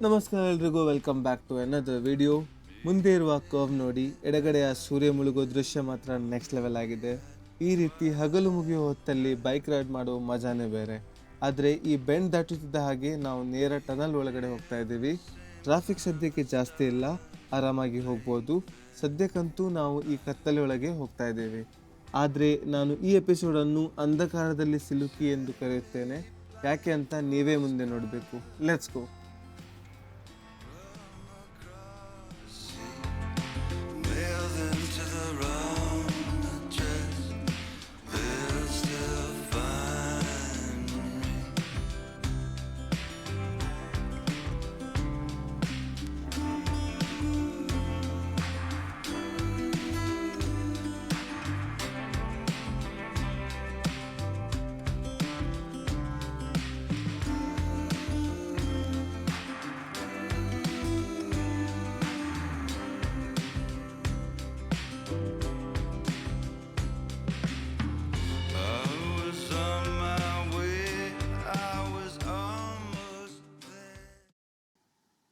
ನಮಸ್ಕಾರ ಎಲ್ರಿಗೂ, welcome back to another video. ಮುಂದೆ ಇರುವ ಕರ್ವ್ ನೋಡಿ, ಎಡಗಡೆಯ ಸೂರ್ಯ ಮುಳುಗೋ ದೃಶ್ಯ ಮಾತ್ರ ನೆಕ್ಸ್ಟ್ ಲೆವೆಲ್ ಆಗಿದೆ. ಈ ರೀತಿ ಹಗಲು ಮುಗಿಯೋ ಹೊತ್ತಲ್ಲಿ ಬೈಕ್ ರೈಡ್ ಮಾಡೋ ಮಜಾನೇ ಬೇರೆ. ಆದರೆ ಈ ಬೆಂಡ್ ದಾಟುತ್ತಿದ್ದ ಹಾಗೆ ನಾವು ನೇರ ಟನಲ್ ಒಳಗಡೆ ಹೋಗ್ತಾ ಇದ್ದೀವಿ. ಟ್ರಾಫಿಕ್ ಸದ್ಯಕ್ಕೆ ಜಾಸ್ತಿ ಇಲ್ಲ, ಆರಾಮಾಗಿ ಹೋಗ್ಬೋದು. ಸದ್ಯಕ್ಕಂತೂ ನಾವು ಈ ಕತ್ತಲೆ ಒಳಗೆ ಹೋಗ್ತಾ ಇದ್ದೀವಿ. ಆದರೆ ನಾನು ಈ ಎಪಿಸೋಡನ್ನು ಅಂಧಕಾರದಲ್ಲಿ ಸಿಲುಕಿ ಎಂದು ಕರೆಯುತ್ತೇನೆ. ಯಾಕೆ ಅಂತ ನೀವೇ ಮುಂದೆ ನೋಡಬೇಕು. Let's go.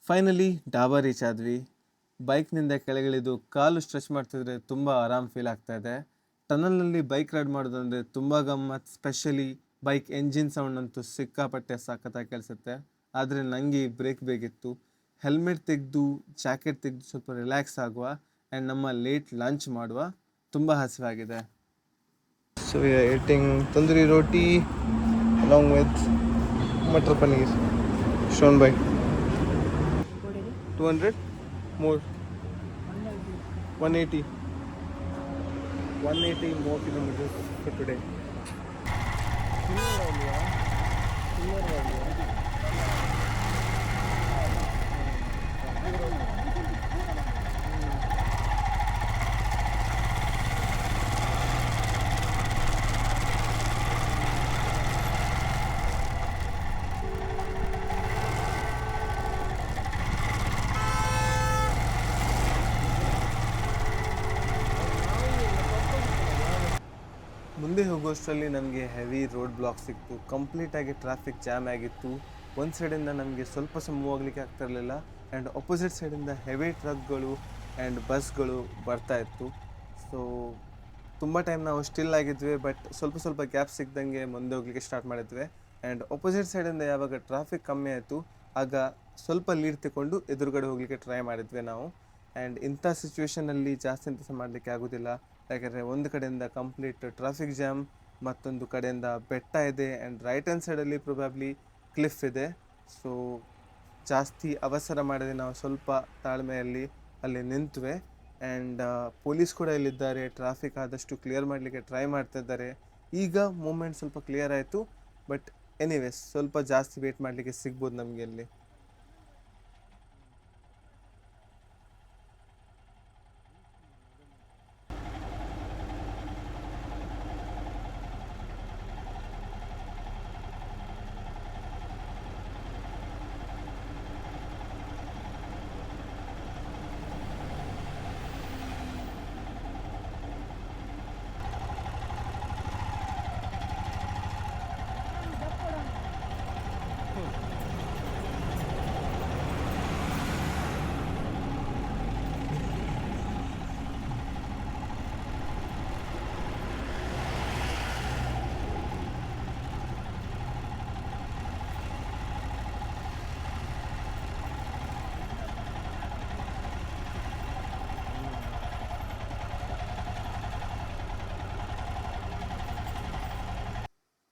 Finally dhaba reach ಆದ್ವಿ. ಬೈಕ್ನಿಂದ ಕೆಳಗಿಳಿದು ಕಾಲು ಸ್ಟ್ರೆಚ್ ಮಾಡ್ತಿದ್ರೆ ತುಂಬ ಆರಾಮ್ ಫೀಲ್ ಆಗ್ತಾ ಇದೆ. ಟನಲ್ನಲ್ಲಿ ಬೈಕ್ ರೈಡ್ ಮಾಡೋದಂದರೆ ತುಂಬ ಗಮ್ಮತ್. ಸ್ಪೆಷಲಿ ಬೈಕ್ ಎಂಜಿನ್ ಸೌಂಡ್ ಅಂತೂ ಸಿಕ್ಕಾಪಟ್ಟೆ ಸಖತ್ತಾಗಿ ಕೇಳಿಸುತ್ತೆ. ಆದರೆ ನನಗೆ ಬ್ರೇಕ್ ಬೇಕಿತ್ತು. ಹೆಲ್ಮೆಟ್ ತೆಗೆದು ಜಾಕೆಟ್ ತೆಗೆದು ಸ್ವಲ್ಪ ರಿಲ್ಯಾಕ್ಸ್ ಆಗುವ ಆ್ಯಂಡ್ ನಮ್ಮ ಲೇಟ್ ಲಂಚ್ ಮಾಡುವ. ತುಂಬ ಹಸಿವಾಗಿದೆ. So eating tandoori roti along with matar paneer shown by 200 more 180 more kilometers for today. ಮುಂದೆ ಹೋಗೋಷ್ಟರಲ್ಲಿ ನಮಗೆ ಹೆವಿ ರೋಡ್ ಬ್ಲಾಕ್ ಸಿಕ್ತು. ಕಂಪ್ಲೀಟಾಗಿ ಟ್ರಾಫಿಕ್ ಜಾಮ್ ಆಗಿತ್ತು. ಒಂದು ಸೈಡಿಂದ ನಮಗೆ ಸ್ವಲ್ಪ ಸಹ ಮೂವ್ ಆಗಲಿಕ್ಕೆ ಆಗ್ತಾ ಇರಲಿಲ್ಲ ಆ್ಯಂಡ್ ಅಪೋಸಿಟ್ ಸೈಡಿಂದ ಹೆವಿ ಟ್ರಕ್ಗಳು ಆ್ಯಂಡ್ ಬಸ್ಗಳು ಬರ್ತಾಯಿತ್ತು. ಸೊ ತುಂಬ ಟೈಮ್ ನಾವು ಸ್ಟಿಲ್ ಆಗಿದ್ವಿ, ಬಟ್ ಸ್ವಲ್ಪ ಗ್ಯಾಪ್ ಸಿಕ್ದಂಗೆ ಮುಂದೆ ಹೋಗ್ಲಿಕ್ಕೆ ಸ್ಟಾರ್ಟ್ ಮಾಡಿದ್ವಿ. ಆ್ಯಂಡ್ ಅಪೋಸಿಟ್ ಸೈಡಿಂದ ಯಾವಾಗ ಟ್ರಾಫಿಕ್ ಕಮ್ಮಿ ಆಯಿತು ಆಗ ಸ್ವಲ್ಪ ಲೀಡ್ ತಗೊಂಡು ಎದುರುಗಡೆ ಹೋಗಲಿಕ್ಕೆ ಟ್ರೈ ಮಾಡಿದ್ವಿ ನಾವು. ಆ್ಯಂಡ್ ಇಂಥ ಸಿಚುವೇಷನಲ್ಲಿ ಜಾಸ್ತಿ ಅಂತ ಮಾಡಲಿಕ್ಕೆ ಆಗೋದಿಲ್ಲ, ಯಾಕಂದರೆ ಒಂದು ಕಡೆಯಿಂದ ಕಂಪ್ಲೀಟ್ ಟ್ರಾಫಿಕ್ ಜಾಮ್, ಮತ್ತೊಂದು ಕಡೆಯಿಂದ ಬೆಟ್ಟ ಇದೆ ಆ್ಯಂಡ್ ರೈಟ್ ಹ್ಯಾಂಡ್ ಸೈಡಲ್ಲಿ ಪ್ರೊಬ್ಯಾಬ್ಲಿ ಕ್ಲಿಫ್ ಇದೆ. ಸೊ ಜಾಸ್ತಿ ಅವಸರ ಮಾಡದೆ ನಾವು ಸ್ವಲ್ಪ ತಾಳ್ಮೆಯಲ್ಲಿ ಅಲ್ಲಿ ನಿಂತುವೆ. ಆ್ಯಂಡ್ ಪೊಲೀಸ್ ಕೂಡ ಇಲ್ಲಿದ್ದಾರೆ, ಟ್ರಾಫಿಕ್ ಆದಷ್ಟು ಕ್ಲಿಯರ್ ಮಾಡಲಿಕ್ಕೆ ಟ್ರೈ ಮಾಡ್ತಾ ಇದ್ದಾರೆ. ಈಗ ಮೂಮೆಂಟ್ ಸ್ವಲ್ಪ ಕ್ಲಿಯರ್ ಆಯಿತು, ಬಟ್ ಎನಿವೇಸ್ ಸ್ವಲ್ಪ ಜಾಸ್ತಿ ವೇಟ್ ಮಾಡಲಿಕ್ಕೆ ಸಿಗ್ಬೋದು ನಮಗೆ ಅಲ್ಲಿ.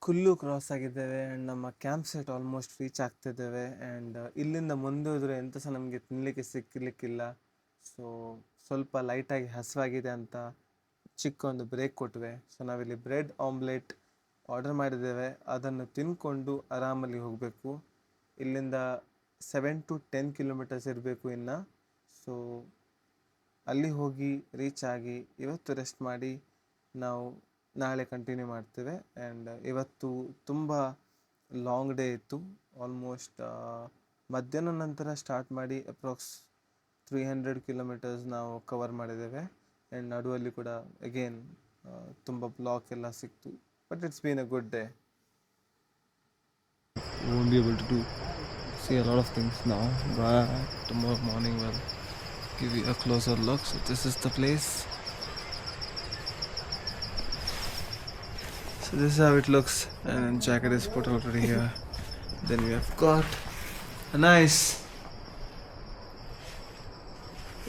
ಕುಲ್ಲು ಕ್ರಾಸ್ ಆಗಿದ್ದೇವೆ ಆ್ಯಂಡ್ ನಮ್ಮ ಕ್ಯಾಂಪ್ ಸೈಟ್ ಆಲ್ಮೋಸ್ಟ್ ರೀಚ್ ಆಗ್ತಿದ್ದೇವೆ. ಆ್ಯಂಡ್ ಇಲ್ಲಿಂದ ಮುಂದೆ ಹೋದರೆ ಎಂತ ಸಹ ನಮಗೆ ತಿನ್ನಲಿಕ್ಕೆ ಸಿಕ್ಕಲಿಕ್ಕಿಲ್ಲ. ಸೊ ಸ್ವಲ್ಪ ಲೈಟಾಗಿ ಹಸಿವಾಗಿದೆ ಅಂತ ಚಿಕ್ಕ ಒಂದು ಬ್ರೇಕ್ ಕೊಟ್ವಿ. ಸೊ ನಾವಿಲ್ಲಿ ಬ್ರೆಡ್ ಆಮ್ಲೆಟ್ ಆರ್ಡರ್ ಮಾಡಿದ್ದೇವೆ, ಅದನ್ನು ತಿಂದ್ಕೊಂಡು ಆರಾಮಲ್ಲಿ ಹೋಗಬೇಕು. ಇಲ್ಲಿಂದ 7 to 10 ಕಿಲೋಮೀಟರ್ಸ್ ಇರಬೇಕು ಇನ್ನು. ಸೊ ಅಲ್ಲಿ ಹೋಗಿ ರೀಚ್ ಆಗಿ ಇವತ್ತು ರೆಸ್ಟ್ ಮಾಡಿ ನಾವು ನಾಳೆ ಕಂಟಿನ್ಯೂ ಮಾಡ್ತೇವೆ. ಆ್ಯಂಡ್ ಇವತ್ತು ತುಂಬ ಲಾಂಗ್ ಡೇ ಇತ್ತು. ಆಲ್ಮೋಸ್ಟ್ ಮಧ್ಯಾಹ್ನ ನಂತರ ಸ್ಟಾರ್ಟ್ ಮಾಡಿ ಅಪ್ರಾಕ್ಸ್ 300 ಕಿಲೋಮೀಟರ್ಸ್ ನಾವು ಕವರ್ ಮಾಡಿದ್ದೇವೆ. ಆ್ಯಂಡ್ ನಡುವಲ್ಲಿ ಕೂಡ ಅಗೇನ್ ತುಂಬ ಬ್ಲಾಕ್ ಎಲ್ಲ ಸಿಕ್ತು, but it's been a good day. Won't be able to do see a lot of things now, but tomorrow morning we'll give you a closer look. So this is the place. So this is how it looks, and jacket is put already here. Then we have got a nice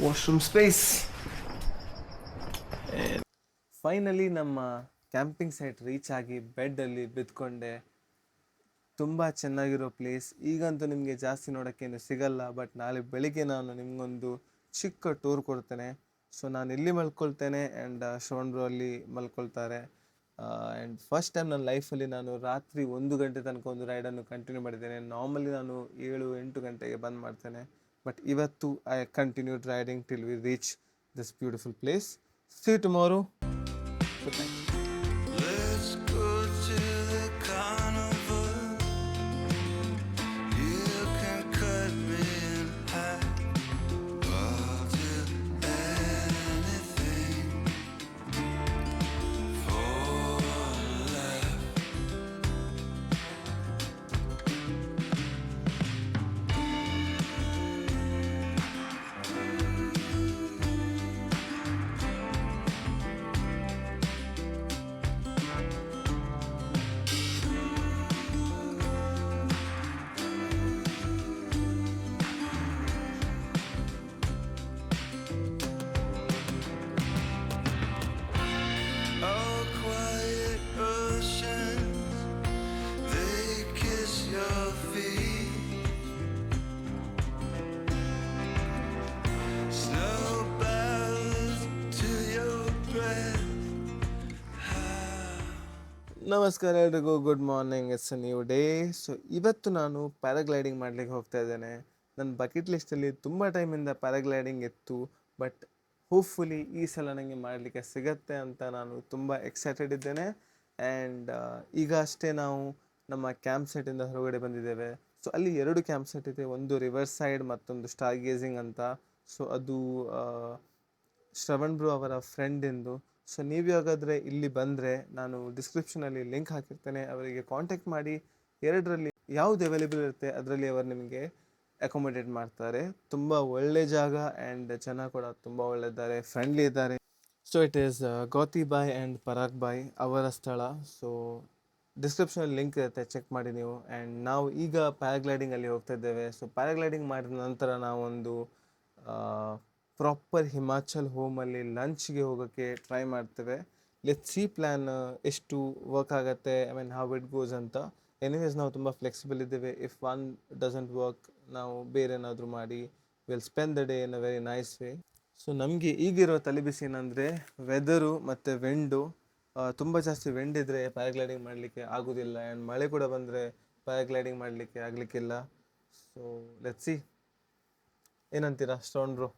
washroom space. And finally ನಮ್ಮ camping site reach ಆಗಿ ಬೆಡ್ಡಲ್ಲಿ ಬಿದ್ಕೊಂಡೆ. ತುಂಬ ಚೆನ್ನಾಗಿರೋ place. ಈಗಂತೂ ನಿಮಗೆ ಜಾಸ್ತಿ ನೋಡೋಕ್ಕೇನು ಸಿಗಲ್ಲ, but ನಾಳೆ ಬೆಳಿಗ್ಗೆ ನಾನು ನಿಮಗೊಂದು ಚಿಕ್ಕ ಟೂರ್ ಕೊಡ್ತೇನೆ. ಸೊ ನಾನು ಇಲ್ಲಿ ಮಲ್ಕೊಳ್ತೇನೆ ಆ್ಯಂಡ್ ಶ್ರವಣ್ ಬ್ರೋ ಅಲ್ಲಿ ಮಲ್ಕೊಳ್ತಾರೆ. ಆ್ಯಂಡ್ ಫಸ್ಟ್ ಟೈಮ್ ನನ್ನ ಲೈಫಲ್ಲಿ ನಾನು ರಾತ್ರಿ 1 ಗಂಟೆ ತನಕ ಒಂದು ರೈಡನ್ನು ಕಂಟಿನ್ಯೂ ಮಾಡಿದ್ದೇನೆ. ನಾರ್ಮಲಿ ನಾನು 7-8 ಗಂಟೆಗೆ ಬಂದ್ ಮಾಡ್ತೇನೆ, ಬಟ್ ಇವತ್ತು I continued riding till V reach this beautiful place. See you tomorrow. Good night. Let's go to the carnival. You can cut me in half. I'll do anything for a laugh. Oh, quiet oceans, they kiss your feet. Snow bows to your breath. ನಮಸ್ಕಾರ ಎಲ್ರಿಗೂ, good morning. It's a new day. So ಇವತ್ತು ನಾನು paragliding ಮಾಡಲಿಕ್ಕೆ ಹೋಗ್ತಾ ಇದ್ದೇನೆ. ನನ್ನ bucket ಲಿಸ್ಟಲ್ಲಿ ತುಂಬ ಟೈಮಿಂದ paragliding ಇತ್ತು, ಬಟ್ ಹೋಪ್ಫುಲಿ ಈ ಸಲ ನನಗೆ ಮಾಡಲಿಕ್ಕೆ ಸಿಗತ್ತೆ ಅಂತ ನಾನು ತುಂಬ ಎಕ್ಸೈಟೆಡ್ ಇದ್ದೇನೆ. ಆ್ಯಂಡ್ ಈಗ ಅಷ್ಟೇ ನಾವು ನಮ್ಮ ಕ್ಯಾಂಪ್ ಸೈಟಿಂದ ಹೊರಗಡೆ ಬಂದಿದ್ದೇವೆ. ಸೊ ಅಲ್ಲಿ 2 ಕ್ಯಾಂಪ್ ಸೈಟ್ ಇದೆ, ಒಂದು ರಿವರ್ ಸೈಡ್, ಮತ್ತೊಂದು ಸ್ಟಾರ್ ಗೇಜಿಂಗ್ ಅಂತ. ಸೊ ಅದು ಶ್ರವಣ್ ಬ್ರೋ ಅವರ ಫ್ರೆಂಡಿಂದು. ಸೊ ನೀವು ಯಾವಾಗಾದರೆ ಇಲ್ಲಿ ಬಂದರೆ ನಾನು ಡಿಸ್ಕ್ರಿಪ್ಷನಲ್ಲಿ ಲಿಂಕ್ ಹಾಕಿರ್ತೇನೆ, ಅವರಿಗೆ ಕಾಂಟ್ಯಾಕ್ಟ್ ಮಾಡಿ. 2ರಲ್ಲಿ ಯಾವುದು ಅವೈಲೇಬಲ್ ಇರುತ್ತೆ ಅದರಲ್ಲಿ ಅವರು ನಿಮಗೆ ಅಕೊಮಡೇಟ್ ಮಾಡ್ತಾರೆ. ತುಂಬ ಒಳ್ಳೆ ಜಾಗ ಆ್ಯಂಡ್ ಜನ ಕೂಡ ತುಂಬ ಒಳ್ಳೆಯಿದ್ದಾರೆ, ಫ್ರೆಂಡ್ಲಿ ಇದ್ದಾರೆ. So it is Gauti bhai and Parag bhai ಅವರ ಸ್ಥಳ. ಸೊ ಡಿಸ್ಕ್ರಿಪ್ಷನಲ್ಲಿ ಲಿಂಕ್ ಇರುತ್ತೆ, ಚೆಕ್ ಮಾಡಿ ನೀವು. ಆ್ಯಂಡ್ ನಾವು ಈಗ ಪ್ಯಾರಾಗ್ಲೈಡಿಂಗಲ್ಲಿ ಹೋಗ್ತಾ ಇದ್ದೇವೆ. ಸೊ ಪ್ಯಾರಾಗ್ಲೈಡಿಂಗ್ ಮಾಡಿದ ನಂತರ ನಾವೊಂದು ಪ್ರಾಪರ್ ಹಿಮಾಚಲ್ ಹೋಮಲ್ಲಿ ಲಂಚ್ಗೆ ಹೋಗೋಕ್ಕೆ ಟ್ರೈ ಮಾಡ್ತೇವೆ. ಲೆಟ್ಸ್ ಸಿ ಪ್ಲ್ಯಾನ್ ಎಷ್ಟು ವರ್ಕ್ ಆಗುತ್ತೆ, I mean how it goes ಅಂತ. ಎನಿವೇಸ್ ನಾವು ತುಂಬ ಫ್ಲೆಕ್ಸಿಬಲ್ ಇದ್ದೇವೆ. ಇಫ್ ಒನ್ ಡಸಂಟ್ ವರ್ಕ್ ನಾವು ಬೇರೆ ಏನಾದರೂ ಮಾಡಿ will spend the day in a very nice way. So ನಮಗೆ ಈಗಿರೋ ತಲೆಬಿಸಿ ಏನಂದರೆ ವೆದರು ಮತ್ತು ವಿಂಡು. ತುಂಬ ಜಾಸ್ತಿ ವಿಂಡ್ ಇದ್ದರೆ ಪ್ಯಾರಾಗ್ಲೈಡಿಂಗ್ ಮಾಡಲಿಕ್ಕೆ ಆಗೋದಿಲ್ಲ, ಆ್ಯಂಡ್ ಮಳೆ ಕೂಡ ಬಂದರೆ ಪ್ಯಾರಾಗ್ಲೈಡಿಂಗ್ ಮಾಡಲಿಕ್ಕೆ ಆಗಲಿಕ್ಕಿಲ್ಲ. ಸೊ ಲೆಟ್ಸ್ ಸಿ, ಏನಂತೀರಾ ಶ್ರವಣ್ ಬ್ರೋ?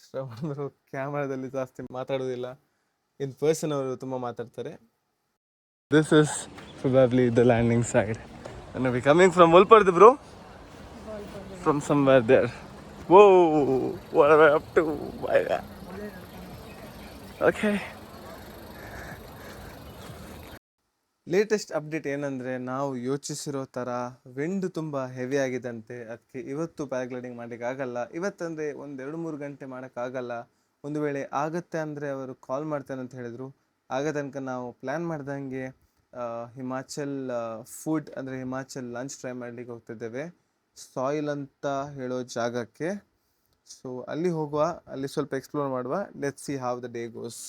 ಶ್ರವಣ್ ಬ್ರೋ ಕ್ಯಾಮ್ರಾದಲ್ಲಿ ಜಾಸ್ತಿ ಮಾತಾಡೋದಿಲ್ಲ, ಇನ್ ಪರ್ಸನ್ ಅವರು ತುಂಬ ಮಾತಾಡ್ತಾರೆ. This is probably the landing side, and we're coming from Wolperde, bro. From somewhere there. Whoa, what am I up to? My God. Okay. Latest update ಏನಂದರೆ, ನಾವು ಯೋಚಿಸಿರೋ ಥರ wind ತುಂಬ heavy ಆಗಿದಂತೆ. ಅದಕ್ಕೆ ಇವತ್ತು ಪ್ಯಾರಾಗ್ಲೈಡಿಂಗ್ ಮಾಡಲಿಕ್ಕೆ ಆಗಲ್ಲ. ಇವತ್ತಂದರೆ 1-2-3 ಗಂಟೆ ಮಾಡೋಕ್ಕಾಗಲ್ಲ. ಒಂದು ವೇಳೆ ಆಗುತ್ತೆ ಅಂದರೆ ಅವರು ಕಾಲ್ ಮಾಡ್ತೇನೆ ಅಂತ ಹೇಳಿದರು. ಆಗ ತನಕ ನಾವು ಪ್ಲ್ಯಾನ್ ಮಾಡ್ದಂಗೆ ಹಿಮಾಚಲ್ ಫುಡ್ ಅಂದರೆ ಹಿಮಾಚಲ್ ಲಂಚ್ ಟ್ರೈ ಮಾಡಲಿಕ್ಕೆ ಹೋಗ್ತಿದ್ದೇವೆ, ಸಾಯಿಲ್ ಅಂತ ಹೇಳೋ ಜಾಗಕ್ಕೆ. ಸೊ ಅಲ್ಲಿ ಹೋಗುವ, ಅಲ್ಲಿ ಸ್ವಲ್ಪ ಎಕ್ಸ್ಪ್ಲೋರ್ ಮಾಡುವ. Let's see how the day goes.